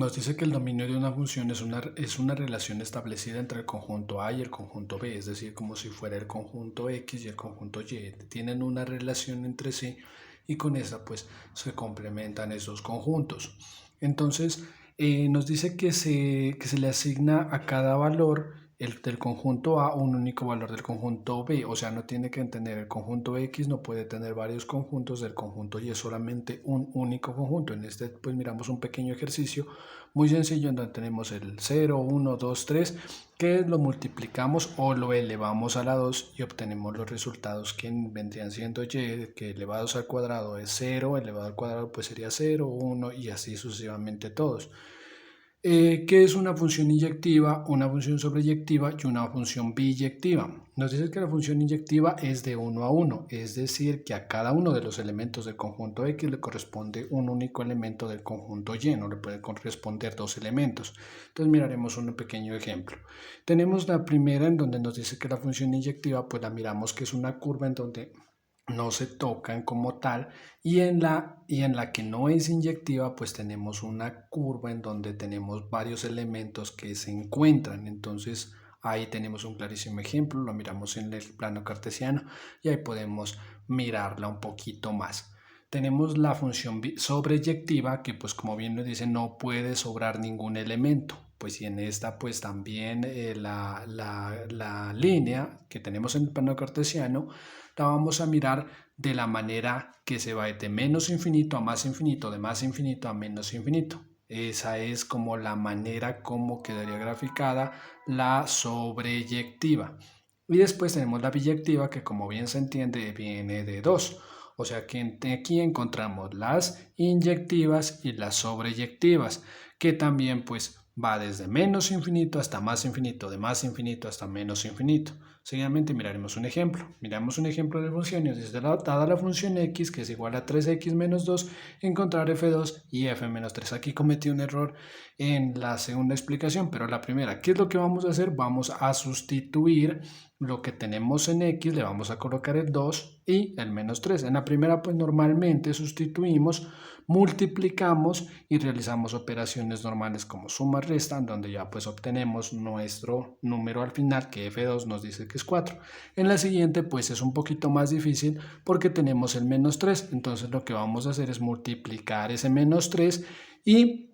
Nos dice que el dominio de una función es una relación establecida entre el conjunto A y el conjunto B, es decir, como si fuera el conjunto X y el conjunto Y. Tienen una relación entre sí y con esa pues se complementan esos conjuntos. Entonces nos dice que se le asigna a cada valor del conjunto A un único valor del conjunto B, o sea, no tiene que tener el conjunto X, no puede tener varios conjuntos del conjunto Y, es solamente un único conjunto. En este pues miramos un pequeño ejercicio muy sencillo en donde tenemos el 0, 1, 2, 3, que lo multiplicamos o lo elevamos a la 2 y obtenemos los resultados que vendrían siendo y, que elevados al cuadrado es 0, elevado al cuadrado pues sería 0, 1 y así sucesivamente todos. ¿Qué es una función inyectiva, una función sobreyectiva y una función biyectiva? Nos dice que la función inyectiva es de 1 a 1, es decir, que a cada uno de los elementos del conjunto X le corresponde un único elemento del conjunto Y, no le puede corresponder dos elementos. Entonces miraremos un pequeño ejemplo. Tenemos la primera en donde nos dice que la función inyectiva, pues la miramos que es una curva en donde no se tocan como tal, y en la que no es inyectiva pues tenemos una curva en donde tenemos varios elementos que se encuentran. Entonces ahí tenemos un clarísimo ejemplo, lo miramos en el plano cartesiano y ahí podemos mirarla un poquito más. Tenemos la función sobreyectiva que pues como bien nos dice no puede sobrar ningún elemento, pues y en esta pues también la línea que tenemos en el plano cartesiano la vamos a mirar de la manera que se va de menos infinito a más infinito, de más infinito a menos infinito. Esa es como la manera como quedaría graficada la sobreyectiva. Y después tenemos la biyectiva que como bien se entiende viene de 2. O sea que aquí encontramos las inyectivas y las sobreyectivas, que también pues va desde menos infinito hasta más infinito, de más infinito hasta menos infinito. Seguidamente miraremos un ejemplo. Miramos un ejemplo de funciones. Desde dada la función x, que es igual a 3x menos 2, encontrar f2 y f menos 3. Aquí cometí un error en la segunda explicación, pero la primera, ¿qué es lo que vamos a hacer? Vamos a sustituir lo que tenemos en x, le vamos a colocar el 2 y el menos 3. En la primera, pues normalmente sustituimos, multiplicamos y realizamos operaciones normales como suma, resta, donde ya pues obtenemos nuestro número al final, que f2 nos dice que es 4. En la siguiente pues es un poquito más difícil porque tenemos el menos 3, entonces lo que vamos a hacer es multiplicar ese menos 3 y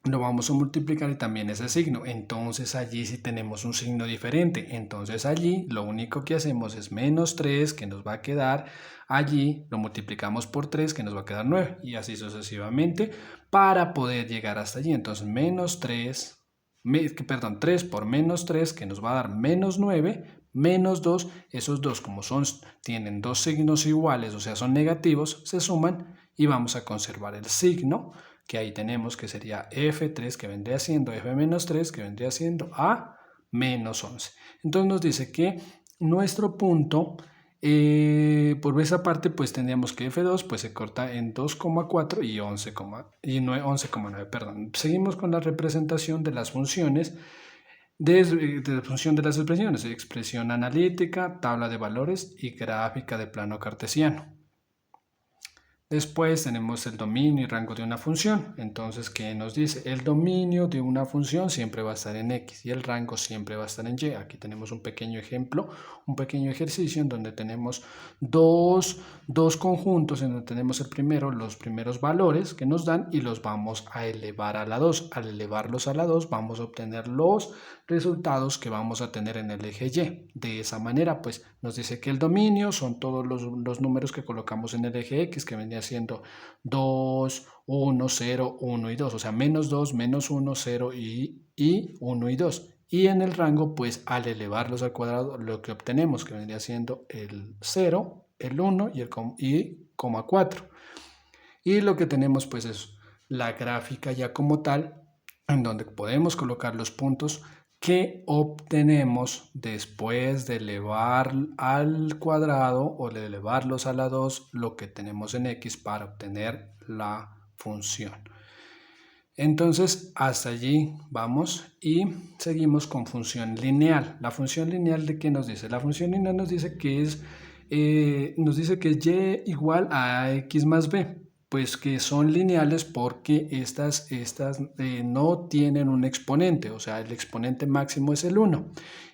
lo vamos a multiplicar y también ese signo. Entonces allí sí tenemos un signo diferente. Entonces allí lo único que hacemos es menos 3 que nos va a quedar allí, lo multiplicamos por 3 que nos va a quedar 9 y así sucesivamente para poder llegar hasta allí. Entonces menos 3, 3 por menos 3 que nos va a dar menos 9, menos 2, esos dos como tienen dos signos iguales, o sea son negativos, se suman y vamos a conservar el signo que ahí tenemos que sería F3 que vendría siendo F menos 3 que vendría siendo A menos 11. Entonces nos dice que nuestro punto, por esa parte pues tendríamos que F2 pues se corta en 2,4 y 11,9, perdón. Seguimos con la representación de las funciones de función de las expresiones, expresión analítica, tabla de valores y gráfica de plano cartesiano. Después tenemos el dominio y rango de una función. Entonces, ¿qué nos dice? El dominio de una función siempre va a estar en X y el rango siempre va a estar en Y. Aquí tenemos un pequeño ejemplo, un pequeño ejercicio en donde tenemos dos conjuntos, en donde tenemos el primero, los primeros valores que nos dan y los vamos a elevar a la 2. Al elevarlos a la 2 vamos a obtener los resultados que vamos a tener en el eje Y. De esa manera, pues nos dice que el dominio son todos los números que colocamos en el eje X, que vendría siendo 2, 1, 0, 1 y 2, o sea, menos 2, menos 1, 0 y 1 y 2. Y en el rango, pues al elevarlos al cuadrado, lo que obtenemos, que vendría siendo el 0, el 1 y coma 4. Y lo que tenemos, pues es la gráfica ya como tal, en donde podemos colocar los puntos que obtenemos después de elevar al cuadrado o de elevarlos a la 2 lo que tenemos en x para obtener la función. Entonces hasta allí vamos y seguimos con función lineal. La función lineal, ¿de qué nos dice? La función lineal nos dice que es y igual a x más b. pues que son lineales porque estas no tienen un exponente, o sea, el exponente máximo es el 1.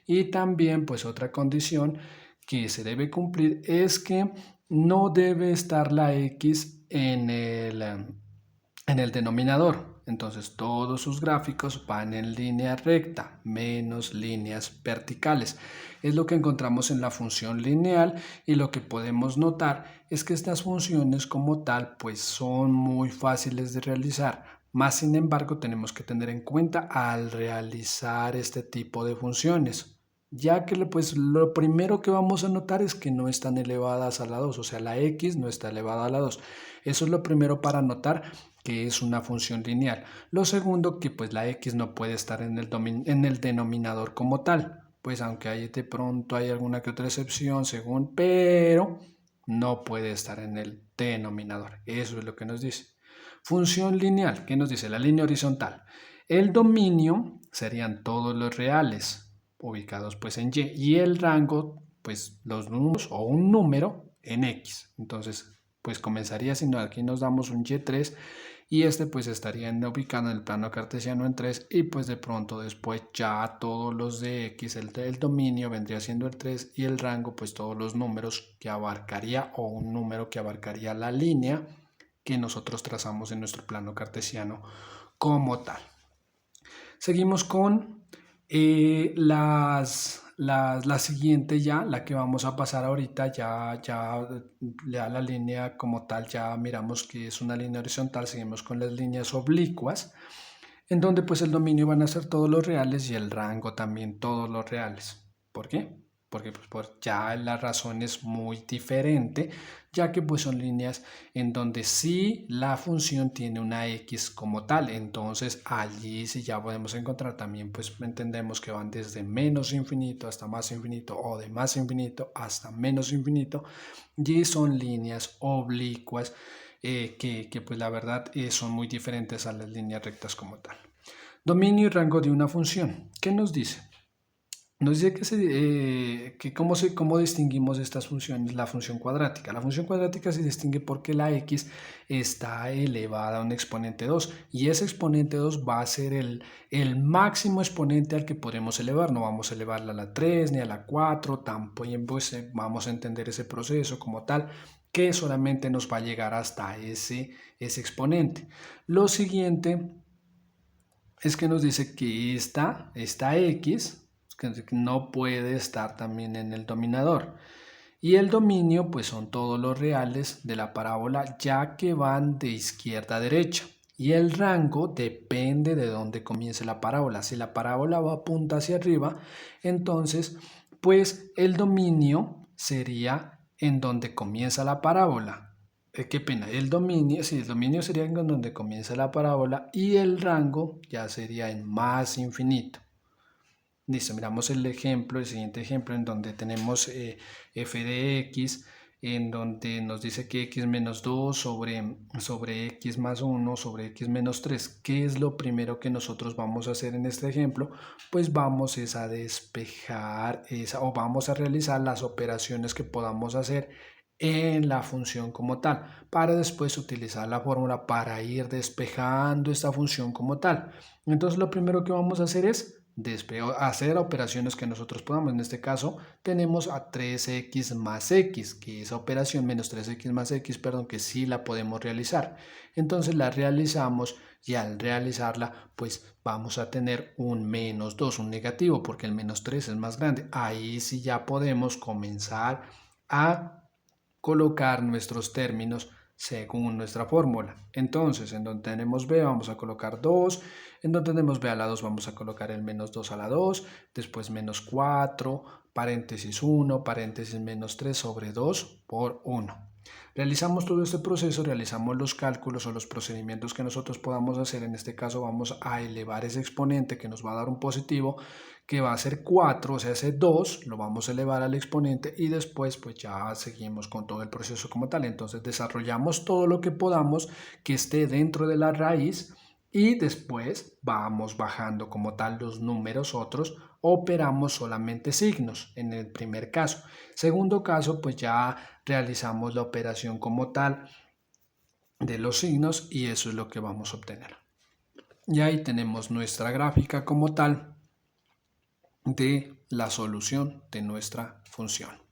Y también, pues otra condición que se debe cumplir es que no debe estar la x en el denominador. Entonces todos sus gráficos van en línea recta, menos líneas verticales. Es lo que encontramos en la función lineal, y lo que podemos notar es que estas funciones como tal pues son muy fáciles de realizar. Más sin embargo, tenemos que tener en cuenta al realizar este tipo de funciones, ya que pues lo primero que vamos a notar es que no están elevadas a la 2, o sea, la x no está elevada a la 2. Eso es lo primero para notar que es una función lineal. Lo segundo, que pues la x no puede estar en el denominador como tal, pues aunque hay de pronto hay alguna que otra excepción según, pero no puede estar en el denominador. Eso es lo que nos dice. Función lineal, ¿qué nos dice? La línea horizontal. El dominio serían todos los reales ubicados pues en y el rango pues los números o un número en x. Entonces pues comenzaría, si no, aquí nos damos un y3 y este pues estaría ubicado en el plano cartesiano en 3, y pues de pronto después ya todos los de x, el dominio vendría siendo el 3 y el rango pues todos los números que abarcaría, o un número que abarcaría la línea que nosotros trazamos en nuestro plano cartesiano como tal. Seguimos con la siguiente, ya la que vamos a pasar ahorita, ya la línea como tal, ya miramos que es una línea horizontal. Seguimos con las líneas oblicuas, en donde pues el dominio van a ser todos los reales y el rango también todos los reales. ¿Por qué? Porque pues ya la razón es muy diferente, ya que pues son líneas en donde sí la función tiene una x como tal. Entonces allí sí ya podemos encontrar también, pues entendemos que van desde menos infinito hasta más infinito, o de más infinito hasta menos infinito, y son líneas oblicuas que pues la verdad son muy diferentes a las líneas rectas como tal. Dominio y rango de una función. ¿Qué nos dice? Nos dice que cómo distinguimos estas funciones. La función cuadrática. La función cuadrática se distingue porque la x está elevada a un exponente 2, y ese exponente 2 va a ser el máximo exponente al que podemos elevar. No vamos a elevarla a la 3 ni a la 4, tampoco pues, vamos a entender ese proceso como tal, que solamente nos va a llegar hasta ese exponente. Lo siguiente es que nos dice que esta x que no puede estar también en el dominador. Y el dominio pues son todos los reales de la parábola, ya que van de izquierda a derecha. Y el rango depende de dónde comience la parábola. Si la parábola va apunta hacia arriba, entonces pues el dominio sería en donde comienza la parábola. Qué pena, el dominio sería en donde comienza la parábola, y el rango ya sería en más infinito. Listo, miramos el siguiente ejemplo, en donde tenemos f de x, en donde nos dice que x menos 2 sobre x más 1 sobre x menos 3. ¿Qué es lo primero que nosotros vamos a hacer en este ejemplo? Pues vamos a despejar o vamos a realizar las operaciones que podamos hacer en la función como tal, para después utilizar la fórmula para ir despejando esta función como tal. Entonces lo primero que vamos a hacer es hacer operaciones que nosotros podamos. En este caso tenemos a 3x más x, que esa operación menos 3x más x, perdón, que sí la podemos realizar. Entonces la realizamos, y al realizarla pues vamos a tener un menos 2, un negativo, porque el menos 3 es más grande. Ahí sí ya podemos comenzar a colocar nuestros términos según nuestra fórmula. Entonces, en donde tenemos b vamos a colocar 2, en donde tenemos b a la 2 vamos a colocar el menos 2 a la 2, después menos 4, paréntesis 1, paréntesis menos 3 sobre 2 por 1. Realizamos todo este proceso, realizamos los cálculos o los procedimientos que nosotros podamos hacer. En este caso vamos a elevar ese exponente que nos va a dar un positivo, que va a ser 4, o sea, ese 2 lo vamos a elevar al exponente, y después pues ya seguimos con todo el proceso como tal. Entonces desarrollamos todo lo que podamos que esté dentro de la raíz, y después vamos bajando como tal los números otros, operamos solamente signos en el primer caso. Segundo caso, pues ya realizamos la operación como tal de los signos y eso es lo que vamos a obtener. Y ahí tenemos nuestra gráfica como tal de la solución de nuestra función.